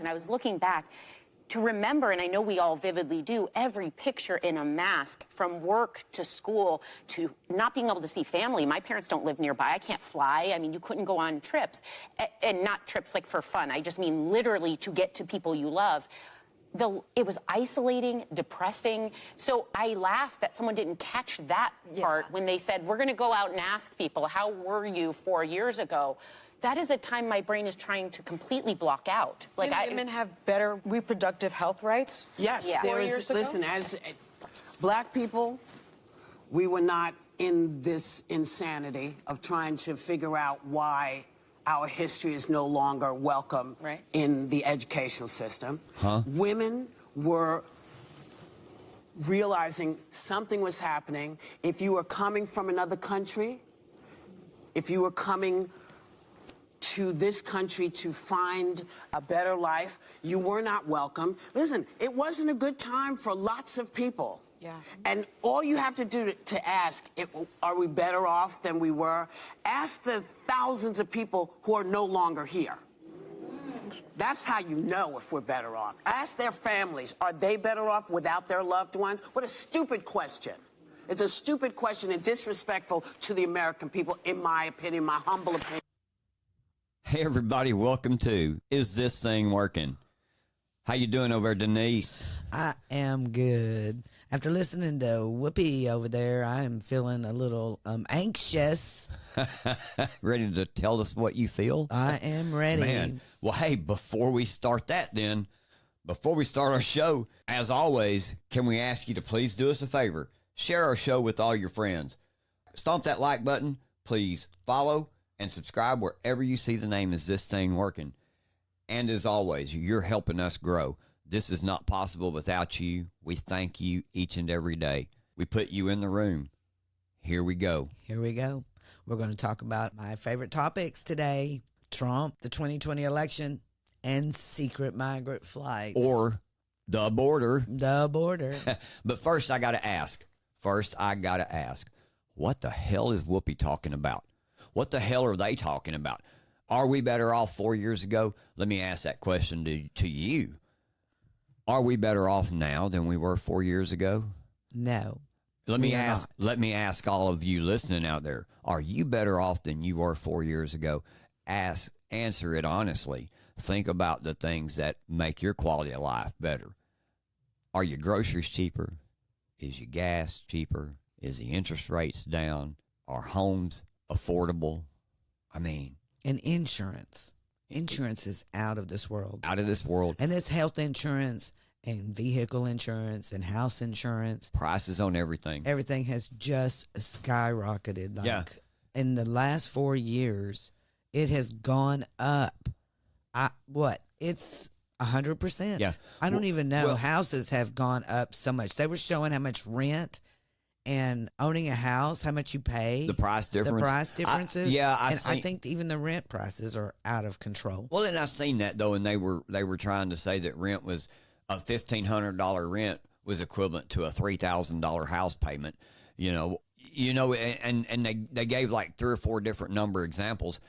And I was looking back to remember, and I know we all vividly do, every picture in a mask, from work to school to not being able to see family. My parents don't live nearby. I can't fly. I mean, you couldn't go on trips, and not trips like for fun. I just mean literally to get to people you love. It was isolating, depressing. So I laughed that someone didn't catch that part when they said, we're going to go out and ask people, how were you 4 years ago? That is a time my brain is trying to completely block out. Do women have better reproductive health rights? Yes, Yeah. there 4 is. years ago? Listen, as Black people, we were not in this insanity of trying to figure out why our history is no longer welcome in the educational system. Women were realizing something was happening. If you were coming from another country, if you were coming to this country to find a better life, you were not welcome. Listen, it wasn't a good time for lots of people. Yeah. And all you have to do to ask, are we better off than we were? Ask the thousands of people who are no longer here. That's how you know if we're better off. Ask their families, are they better off without their loved ones? What a stupid question. It's a stupid question and disrespectful to the American people, in my opinion, my humble opinion. Hey everybody, welcome to Is This Thing Working? How you doing over there, Denise? I am good. After listening to Whoopi over there, I am feeling a little anxious. Ready to tell us what you feel? I am ready. Man, well, hey, before we start our show, as always, can we ask you to please do us a favor? Share our show with all your friends. Stomp that like button. Please follow and subscribe wherever you see the name Is This Thing Working. And as always, you're helping us grow. This is not possible without you. We thank you each and every day. We put you in the room. Here we go. Here we go. We're going to talk about my favorite topics today. Trump, the 2020 election, and secret migrant flights. Or the border. The border. But first, I got to ask. What the hell is Whoopi talking about? What the hell are they talking about? Are we better off 4 years ago? Let me ask that question to you. Are we better off now than we were 4 years ago? No. Let me ask all of you listening out there. Are you better off than you were 4 years ago? Answer it honestly. Think about the things that make your quality of life better. Are your groceries cheaper? Is your gas cheaper? Is the interest rates down? Are homes affordable? I mean, And insurance. Insurance is out of this world. Out of this world. And this health insurance and vehicle insurance and house insurance. Prices on everything. Everything has just skyrocketed. In the last 4 years, it has gone up. It's 100%. Yeah. I don't even know. Well, houses have gone up so much. They were showing how much rent and owning a house, how much you pay. The price difference. The price differences. I think even the rent prices are out of control. Well, and I seen that though, and they were trying to say that rent was a $1,500 rent was equivalent to a $3,000 house payment. And they gave like 3 or 4 different number examples,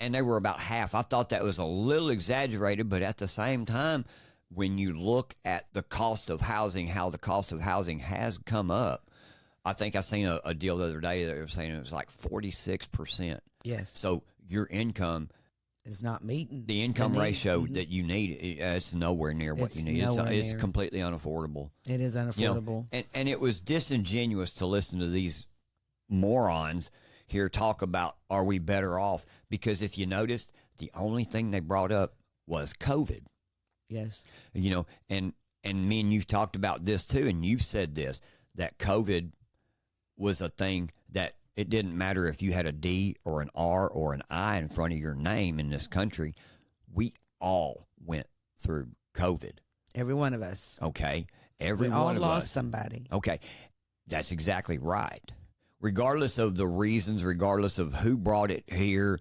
and they were about half. I thought that was a little exaggerated, but at the same time, when you look at the cost of housing, how the cost of housing has come up. I think I seen a deal the other day that they were saying it was like 46%. Yes. So your income is not meeting the income ratio that you need. It's nowhere near what you need. It's completely unaffordable. It is unaffordable. And it was disingenuous to listen to these morons here talk about, are we better off? Because if you noticed, the only thing they brought up was COVID. Yes. And me and you've talked about this too, and you've said this, that COVID was a thing that it didn't matter if you had a D or an R or an I in front of your name in this country. We all went through COVID. Every one of us. Okay. Every we one all of lost us. somebody. Okay. That's exactly right. Regardless of the reasons, regardless of who brought it here,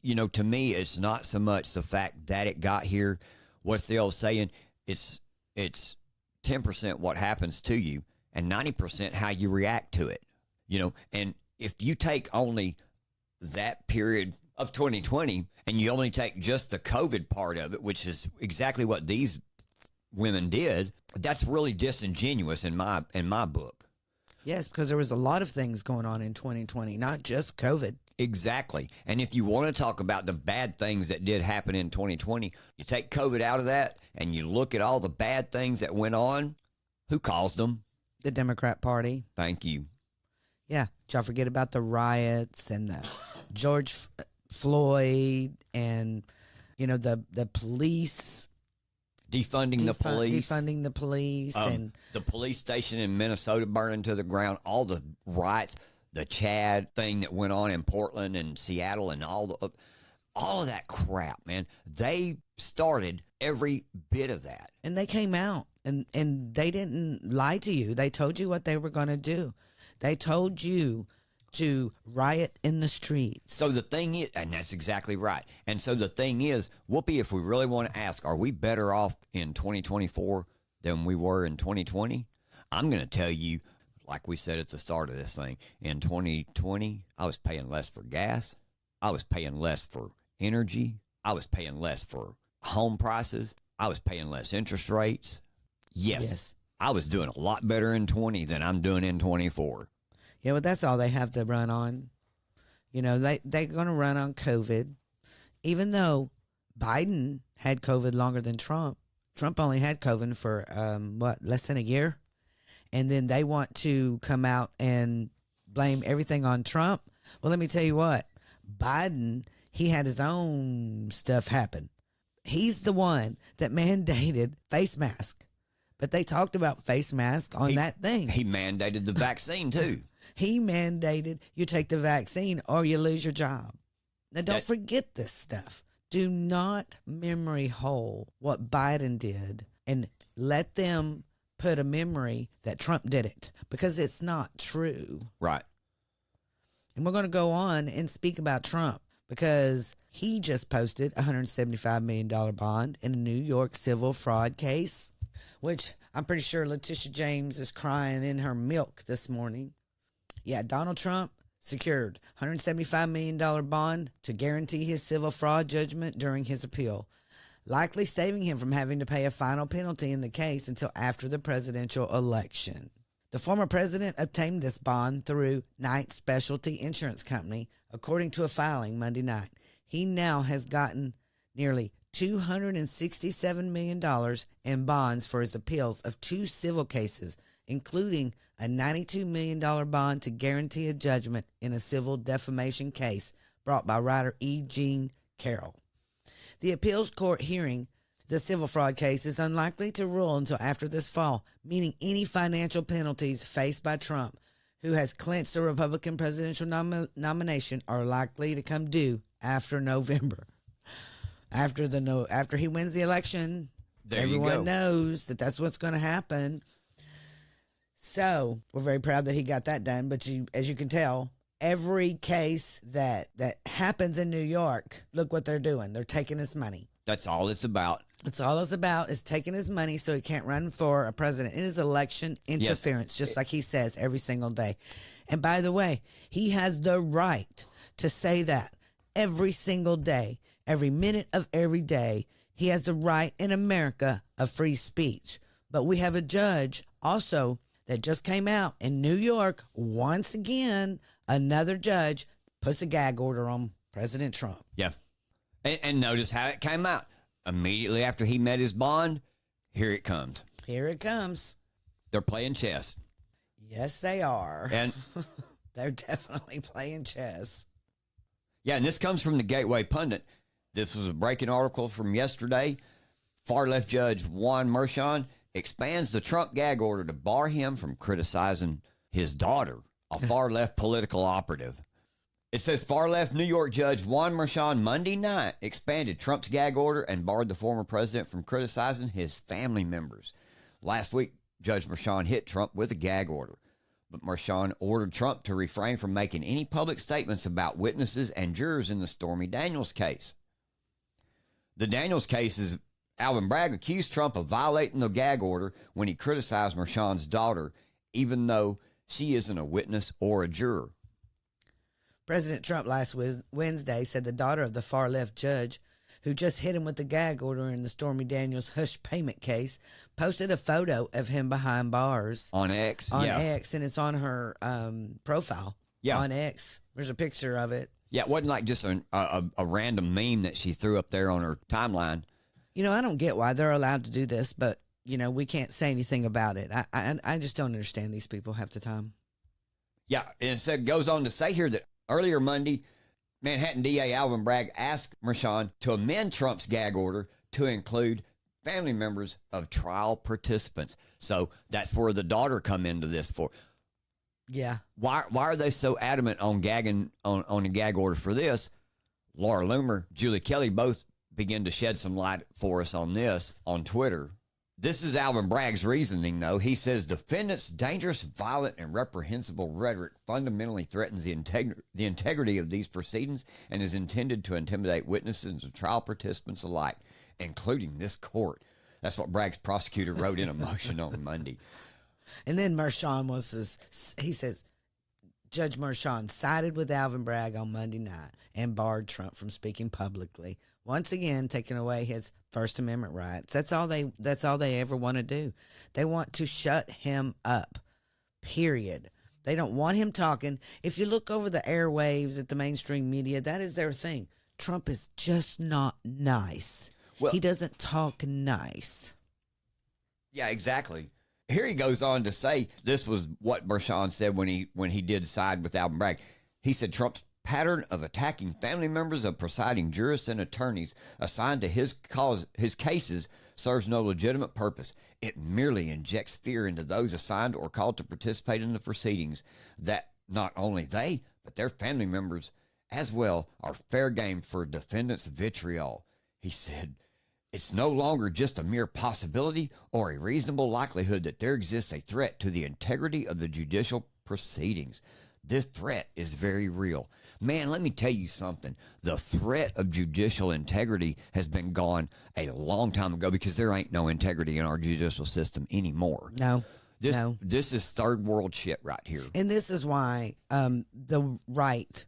to me, it's not so much the fact that it got here. What's the old saying? It's 10% what happens to you and 90% how you react to it. And if you take only that period of 2020, and you only take just the COVID part of it, which is exactly what these women did, that's really disingenuous in my book. Yes, because there was a lot of things going on in 2020, not just COVID. Exactly. And if you want to talk about the bad things that did happen in 2020, you take COVID out of that and you look at all the bad things that went on. Who caused them? The Democrat Party. Thank you. Yeah. Did y'all forget about the riots and the George Floyd and, the police? Defunding the police. Defunding the police. And the police station in Minnesota burning to the ground. All the riots. The Chad thing that went on in Portland and Seattle and all of that crap, man. They started every bit of that. And they came out and they didn't lie to you. They told you what they were going to do. They told you to riot in the streets. So the thing is, and that's exactly right. And so the thing is, Whoopi, if we really want to ask, are we better off in 2024 than we were in 2020? I'm going to tell you, like we said at the start of this thing, in 2020, I was paying less for gas. I was paying less for energy. I was paying less for home prices. I was paying less interest rates. Yes. I was doing a lot better in 20 than I'm doing in 24. Yeah, but that's all they have to run on. They're going to run on COVID. Even though Biden had COVID longer than Trump. Trump only had COVID for, less than a year? And then they want to come out and blame everything on Trump. Well, let me tell you what. Biden, he had his own stuff happen. He's the one that mandated face mask. But they talked about face mask on that thing. He mandated the vaccine, too. He mandated you take the vaccine or you lose your job. Now, don't forget this stuff. Do not memory hole what Biden did and let them put a memory that Trump did it, because it's not true. Right. And we're going to go on and speak about Trump because he just posted a $175 million bond in a New York civil fraud case, which I'm pretty sure Letitia James is crying in her milk this morning. Yeah, Donald Trump secured $175 million bond to guarantee his civil fraud judgment during his appeal, likely saving him from having to pay a final penalty in the case until after the presidential election. The former president obtained this bond through Knight Specialty Insurance Company, according to a filing Monday night. He now has gotten nearly $267 million in bonds for his appeals of 2 civil cases, including a $92 million bond to guarantee a judgment in a civil defamation case brought by writer E. Jean Carroll. The appeals court hearing the civil fraud case is unlikely to rule until after this fall, meaning any financial penalties faced by Trump, who has clinched the Republican presidential nomination, are likely to come due after November. After he wins the election, everyone knows that that's what's going to happen. So we're very proud that he got that done. But as you can tell, every case that happens in New York, look what they're doing. They're taking his money. That's all it's about. That's all it's about, is taking his money so he can't run for a president. It is election interference, just like he says every single day. And by the way, he has the right to say that every single day, every minute of every day. He has the right in America of free speech. But we have a judge also that just came out in New York. Once again, another judge puts a gag order on President Trump. Yeah. And notice how it came out. Immediately after he met his bond, here it comes. Here it comes. They're playing chess. Yes, they are. And they're definitely playing chess. Yeah, and this comes from the Gateway Pundit. This was a breaking article from yesterday. Far-left judge Juan Merchan expands the Trump gag order to bar him from criticizing his daughter, a far-left political operative. It says far-left New York judge Juan Merchan Monday night expanded Trump's gag order and barred the former president from criticizing his family members. Last week, Judge Merchan hit Trump with a gag order, but Merchan ordered Trump to refrain from making any public statements about witnesses and jurors in the Stormy Daniels case. The Daniels case is Alvin Bragg accused Trump of violating the gag order when he criticized Merchan's daughter, even though she isn't a witness or a juror. President Trump last Wednesday said the daughter of the far-left judge who just hit him with the gag order in the Stormy Daniels hush payment case posted a photo of him behind bars. On X? On yeah. X, and it's on her profile. Yeah. On X. There's a picture of it. Yeah, it wasn't like just a random meme that she threw up there on her timeline. You know, I don't get why they're allowed to do this, but, you know, we can't say anything about it. I just don't understand these people half the time. Yeah, and it goes on to say here that earlier Monday, Manhattan DA Alvin Bragg asked Mershon to amend Trump's gag order to include family members of trial participants. So that's where the daughter come into this for. Yeah. Why are they so adamant on gagging on a gag order for this? Laura Loomer, Julie Kelly both begin to shed some light for us on this on Twitter. This is Alvin Bragg's reasoning, though. He says defendants' dangerous, violent, and reprehensible rhetoric fundamentally threatens the integrity of these proceedings and is intended to intimidate witnesses and trial participants alike, including this court. That's what Bragg's prosecutor wrote in a motion on Monday. And then Mershon he says, Judge Mershon sided with Alvin Bragg on Monday night and barred Trump from speaking publicly, once again taking away his First Amendment rights. That's all they ever want to do. They want to shut him up, period. They don't want him talking. If you look over the airwaves at the mainstream media, that is their thing. Trump is just not nice. Well, he doesn't talk nice. Yeah, exactly. Here he goes on to say this was what Mershon said when he did side with Alvin Bragg. He said Trump's pattern of attacking family members of presiding jurists and attorneys assigned to his cases serves no legitimate purpose. It merely injects fear into those assigned or called to participate in the proceedings that not only they, but their family members as well are fair game for defendants' vitriol. He said, it's no longer just a mere possibility or a reasonable likelihood that there exists a threat to the integrity of the judicial proceedings. This threat is very real. Man, let me tell you something. The threat of judicial integrity has been gone a long time ago because there ain't no integrity in our judicial system anymore. No. This is third world shit right here. And this is why the right,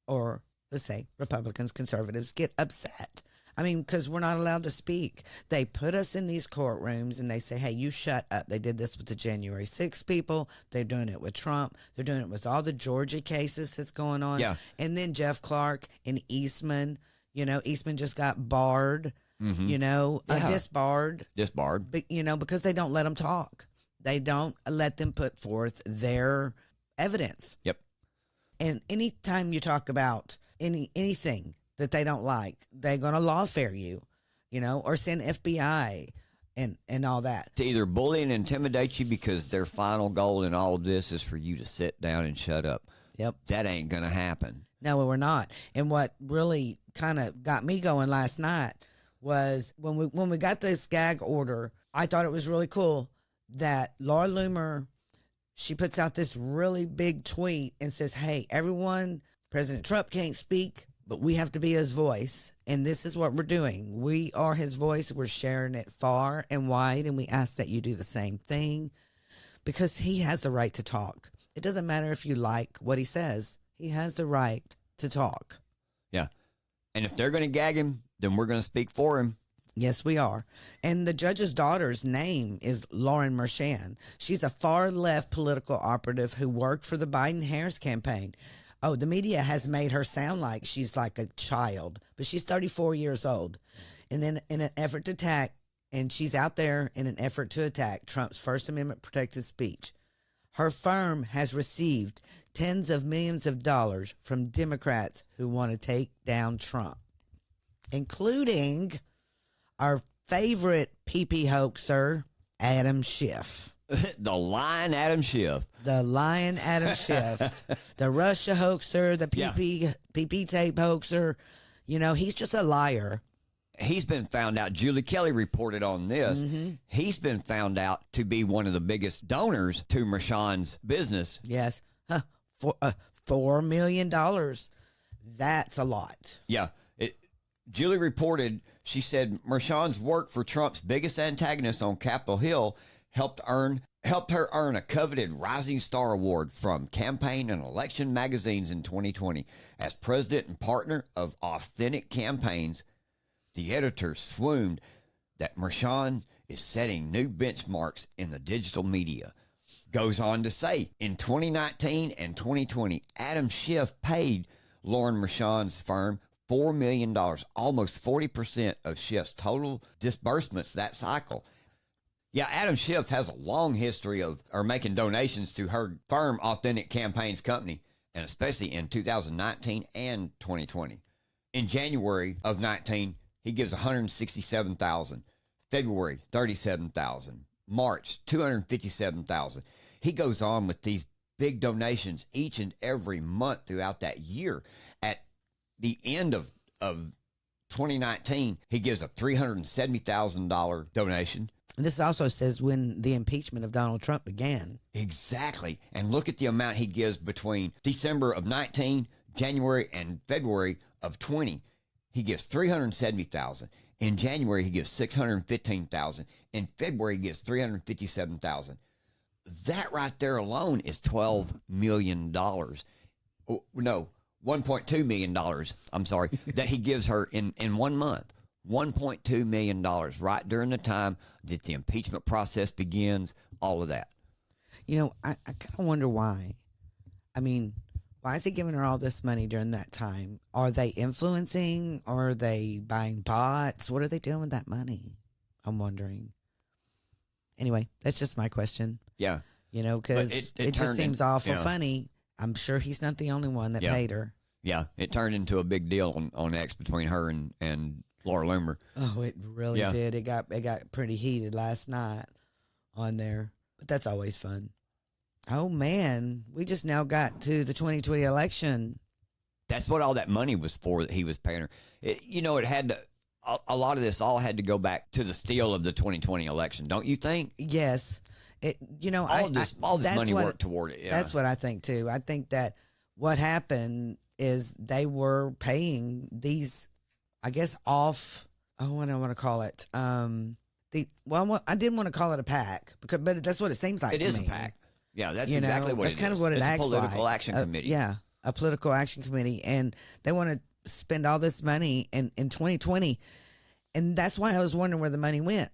or let's say Republicans, conservatives, get upset. I mean, because we're not allowed to speak. They put us in these courtrooms and they say, hey, you shut up. They did this with the January 6th people. They're doing it with Trump. They're doing it with all the Georgia cases that's going on. Yeah. And then Jeff Clark and Eastman, Eastman just got barred, disbarred. Disbarred. But, because they don't let them talk. They don't let them put forth their evidence. Yep. And anytime you talk about anything that they don't like, they're going to lawfare you, or send FBI and all that. To either bully and intimidate you because their final goal in all of this is for you to sit down and shut up. Yep. That ain't going to happen. No, we're not. And what really kind of got me going last night was when we got this gag order, I thought it was really cool that Laura Loomer, she puts out this really big tweet and says, hey, everyone, President Trump can't speak, but we have to be his voice, and this is what we're doing. We are his voice. We're sharing it far and wide, and we ask that you do the same thing because he has the right to talk. It doesn't matter if you like what he says. He has the right to talk. Yeah. And if they're going to gag him, then we're going to speak for him. Yes, we are. And the judge's daughter's name is Lauren Mershon. She's a far-left political operative who worked for the Biden-Harris campaign. Oh, the media has made her sound like she's like a child, but she's 34 years old. And then in an effort to attack, and she's out there in an effort to attack Trump's First Amendment protected speech. Her firm has received tens of millions of dollars from Democrats who want to take down Trump, including our favorite PP hoaxer, Adam Schiff. The Lion Adam Schiff. The Lion Adam Schiff. The Russia hoaxer, the PP tape hoaxer. He's just a liar. He's been found out. Julie Kelly reported on this. Mm-hmm. He's been found out to be one of the biggest donors to Mershon's business. Yes. $4 million. That's a lot. Yeah. Julie reported, she said, Mershon's work for Trump's biggest antagonist on Capitol Hill helped earn helped her earn a coveted Rising Star Award from Campaign and Election magazines in 2020. As president and partner of Authentic Campaigns, the editor swooned that Mershon is setting new benchmarks in the digital media. Goes on to say, in 2019 and 2020, Adam Schiff paid Lauren Mershon's firm $4 million, almost 40% of Schiff's total disbursements that cycle. Yeah, Adam Schiff has a long history of making donations to her firm, Authentic Campaigns Company, and especially in 2019 and 2020. In January of 19, he gives $167,000. February, $37,000. March, $257,000. He goes on with these big donations each and every month throughout that year. At the end of 2019, he gives a $370,000 donation. And this also says when the impeachment of Donald Trump began. Exactly. And look at the amount he gives between December of 19, January, and February of 20. He gives $370,000. In January, he gives $615,000. In February, he gives $357,000. That right there alone is $12 million. Oh, no, $1.2 million. I'm sorry, that he gives her in 1 month. $1.2 million right during the time that the impeachment process begins, all of that. You know, I kind of wonder why. I mean, why is he giving her all this money during that time? Are they influencing? Or are they buying bots? What are they doing with that money? I'm wondering. Anyway, that's just my question. Yeah. You know, because it just seems awful funny. I'm sure he's not the only one that paid her. Yeah, it turned into a big deal on X between her and Laura Loomer. Oh, it really did. It got pretty heated last night on there, but that's always fun. Oh man, we just now got to the 2020 election. That's what all that money was for that he was paying her. It had to. A lot of this all had to go back to the steal of the 2020 election, don't you think? Yes, all this money worked toward it. Yeah. That's what I think too. I think that what happened is they were paying these, I guess, off. Oh, what do I want to call it? I didn't want to call it a PAC but that's what it seems like. It is a PAC. Yeah, that's exactly what it is. That's kind of what it acts like. It's a political action committee. A political action committee, and they want to spend all this money in 2020, and that's why I was wondering where the money went,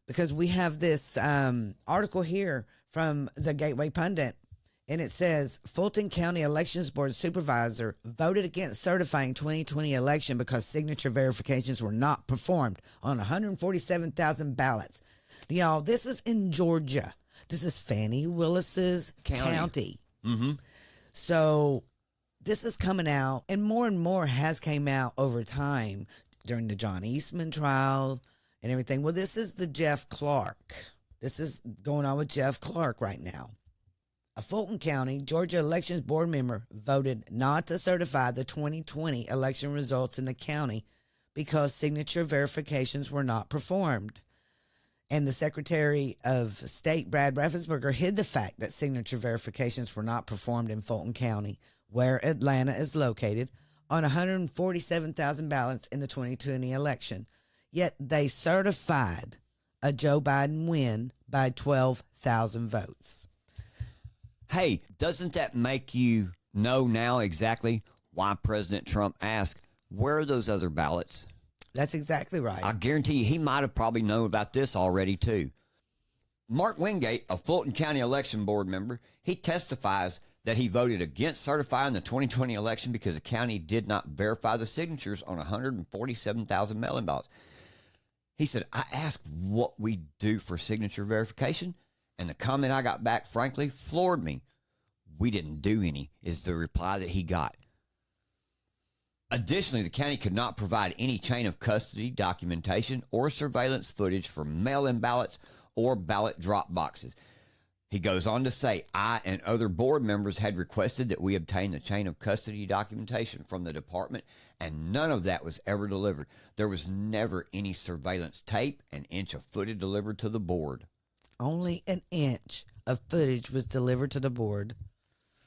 because we have this article here from the Gateway Pundit, and it says Fulton County Elections Board supervisor voted against certifying 2020 election because signature verifications were not performed on 147,000 ballots. Y'all, this is in Georgia. This is Fannie Willis's county. Mm-hmm. So this is coming out, and more has came out over time during the John Eastman trial and everything. Well, this is the Jeff Clark. This is going on with Jeff Clark right now. A Fulton County, Georgia Elections Board member voted not to certify the 2020 election results in the county because signature verifications were not performed. And the Secretary of State, Brad Raffensperger, hid the fact that signature verifications were not performed in Fulton County, where Atlanta is located, on 147,000 ballots in the 2020 election. Yet they certified a Joe Biden win by 12,000 votes. Hey, doesn't that make you know now exactly why President Trump asked, where are those other ballots? That's exactly right. I guarantee you he might have probably known about this already, too. Mark Wingate, a Fulton County Election Board member, he testifies that he voted against certifying the 2020 election because the county did not verify the signatures on 147,000 mail-in ballots. He said, I asked what we do for signature verification, and the comment I got back, frankly, floored me. We didn't do any, is the reply that he got. Additionally, the county could not provide any chain of custody documentation or surveillance footage for mail-in ballots or ballot drop boxes. He goes on to say, I and other board members had requested that we obtain the chain of custody documentation from the department, and none of that was ever delivered. There was never any surveillance tape, an inch of footage delivered to the board. Only an inch of footage was delivered to the board.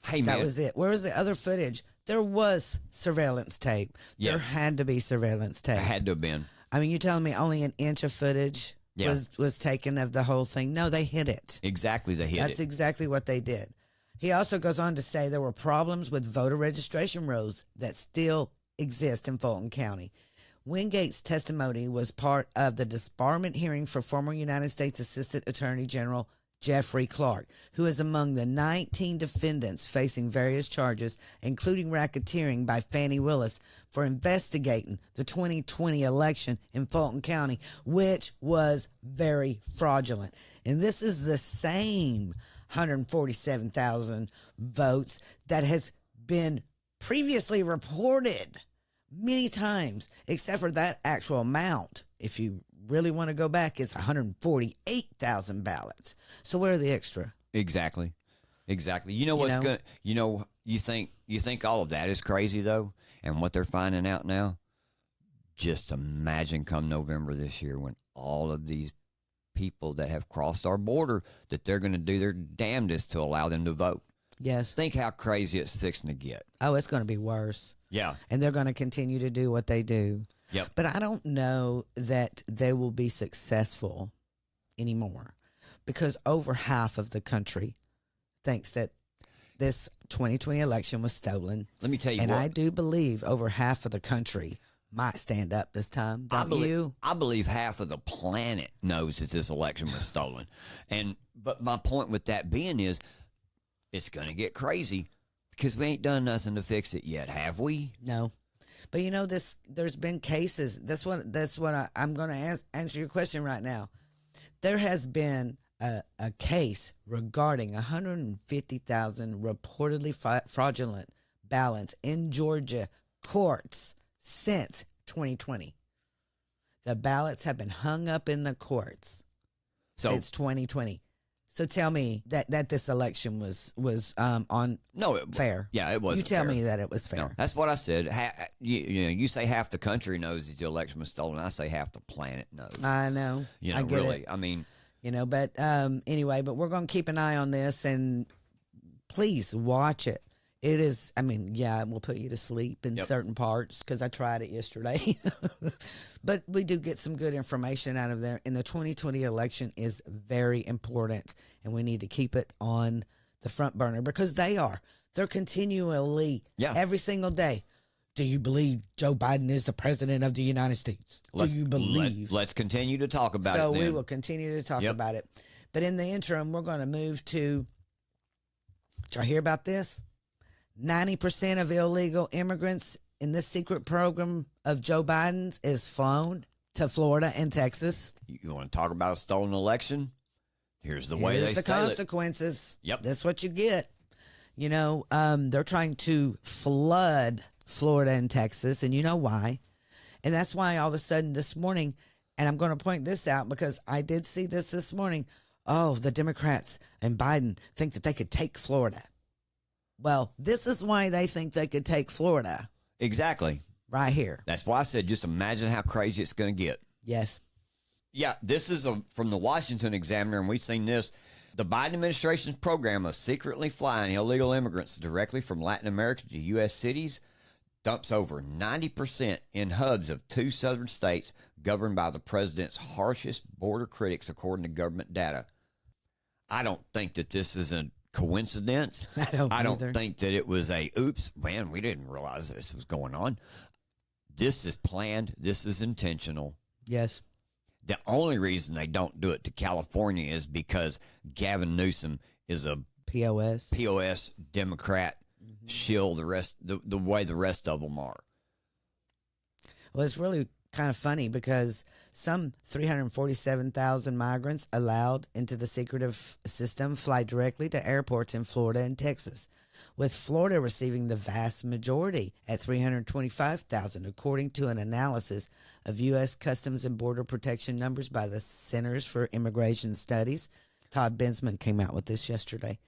Hey, man. That was it. Where was the other footage? There was surveillance tape. Yes. There had to be surveillance tape. It had to have been. I mean, you're telling me only an inch of footage Yeah. was taken of the whole thing. No, they hid it. Exactly, they hit That's it. exactly what they did. He also goes on to say there were problems with voter registration rolls that still exist in Fulton County. Wingate's testimony was part of the disbarment hearing for former United States Assistant Attorney General Jeffrey Clark, who is among the 19 defendants facing various charges, including racketeering by Fannie Willis for investigating the 2020 election in Fulton County, which was very fraudulent. And this is the same 147,000 votes that has been previously reported many times, except for that actual amount. If you really want to go back, it's 148,000 ballots. So where are the extra? Exactly. You know what's good? You think all of that is crazy though, and what they're finding out now. Just imagine come November this year when all of these people that have crossed our border, that they're going to do their damnedest to allow them to vote. Yes. Think how crazy it's fixing to get. Oh, it's going to be worse. Yeah. And they're going to continue to do what they do. Yep. But I don't know that they will be successful anymore, because over half of the country thinks that this 2020 election was stolen. Let me tell you and what. I do believe over half of the country might stand up this time. Don't you? I believe half of the planet knows that this election was stolen. But my point with that being is, it's going to get crazy because we ain't done nothing to fix it yet, have we? No. But there's been cases. That's what I'm going to answer your question right now. There has been a case regarding 150,000 reportedly fraudulent ballots in Georgia courts since 2020. The ballots have been hung up in the courts since 2020. So tell me that this election was fair. Yeah, it wasn't. You tell fair. me that it was fair. No, that's what I said. You say half the country knows that the election was stolen. I say half the planet knows. I know. I get really. it. I mean, but anyway, but we're going to keep an eye on this, and please watch it. It is, it will put you to sleep in certain parts, because I tried it yesterday. But we do get some good information out of there. And the 2020 election is very important, and we need to keep it on the front burner, because they're continually, every single day. Do you believe Joe Biden is the president of the United States? Do you believe? Let's continue to talk about it. So we will continue to talk about it. But in the interim, we're going to move to, did y'all hear about this? 90% of illegal immigrants in this secret program of Joe Biden's is flown to Florida and Texas. You want to talk about a stolen election? Here's the way they Here's the steal it. consequences. Yep. That's what you get. They're trying to flood Florida and Texas, and you know why. And that's why all of a sudden this morning, and I'm going to point this out because I did see this morning. Oh, the Democrats and Biden think that they could take Florida. Well, this is why they think they could take Florida. Exactly. Right here. That's why I said just imagine how crazy it's going to get. Yes. Yeah, this is from the Washington Examiner, and we've seen this. The Biden administration's program of secretly flying illegal immigrants directly from Latin America to U.S. cities dumps over 90% in hubs of 2 southern states governed by the president's harshest border critics, according to government data. I don't think that this is a coincidence. I don't think that it was oops, man, we didn't realize this was going on. This is planned. This is intentional. Yes. The only reason they don't do it to California is because Gavin Newsom is a POS Democrat shill the way the rest of them are. Well, it's really kind of funny because some 347,000 migrants allowed into the secretive system fly directly to airports in Florida and Texas, with Florida receiving the vast majority at 325,000, according to an analysis of U.S. Customs and Border Protection numbers by the Centers for Immigration Studies. Todd Bensman came out with this yesterday.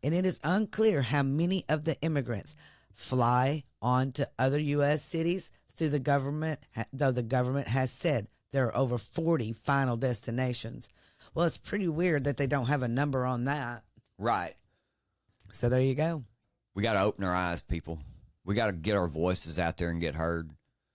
And it is unclear how many of the immigrants fly on to other U.S. cities through the government, though the government has said there are over 40 final destinations. Well, it's pretty weird that they don't have a number on that. Right. So there you go. We got to open our eyes, people. We got to get our voices out there and get heard.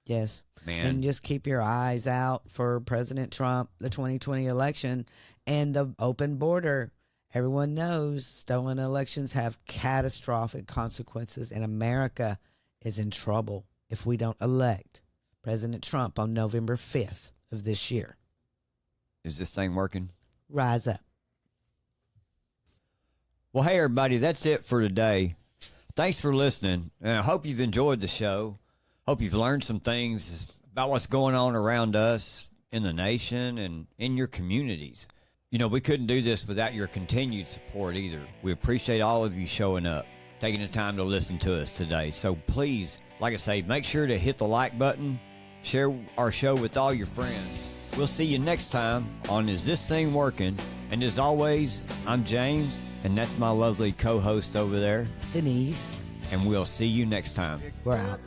Yes. Man. And just keep your eyes out for President Trump, the 2020 election, and the open border. Everyone knows stolen elections have catastrophic consequences, and America is in trouble if we don't elect President Trump on November 5th of this year. Is this thing working? Rise up. Well, hey, everybody, that's it for today. Thanks for listening, and I hope you've enjoyed the show. Hope you've learned some things about what's going on around us in the nation and in your communities. You know, we couldn't do this without your continued support either. We appreciate all of you showing up, taking the time to listen to us today. So please, like I say, make sure to hit the like button, share our show with all your friends. We'll see you next time on Is This Thing Working? And as always, I'm James, and that's my lovely co-host over there, Denise, and we'll see you next time. we're out.